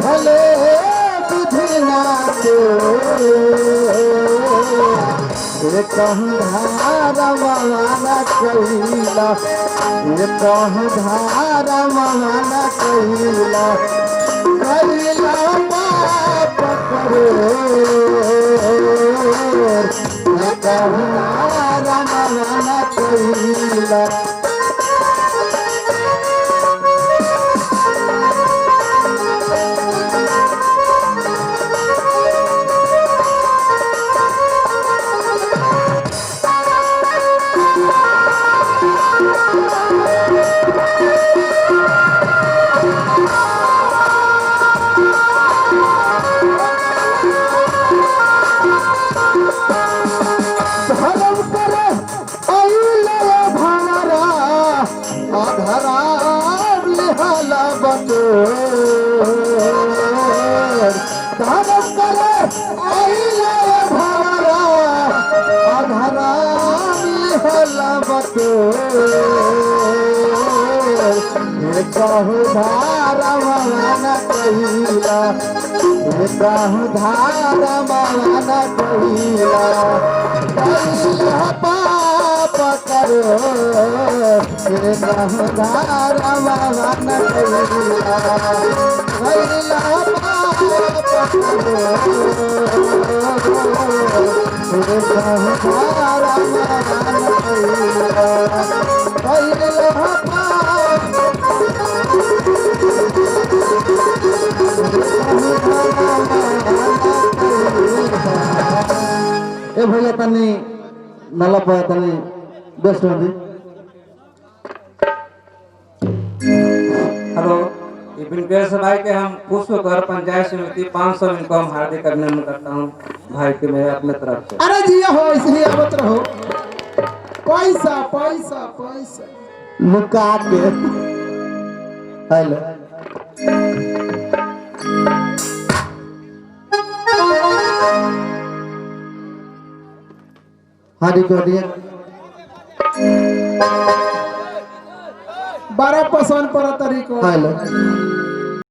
हले बुझना के कहूँ धारा माना कैला कहूँ धारा माना कैला कैला पाप करे कहूँ धारा माना कैला कहूँ धारा माना कैला कहूँ धारा माना कैला पाप करो कहूँ धारा माना कैला पाप करो कहूँ धारा माना कैला ए भैया तनी नला पे तनी बेस्ट होती। हेलो, ये बिनकेश भाई के हम पुष्पकर पंचायत समिति 500 इनको हम हार्दिक अभिनंदन करता हूँ भाई के मैं अपने तरफ से। अरे जी हो इसलिए आवत रहो पैसा पैसा पैसा लुका के। हेलो हाँ रिकॉर्डिंग 12 पसंद पर तरीको। हेलो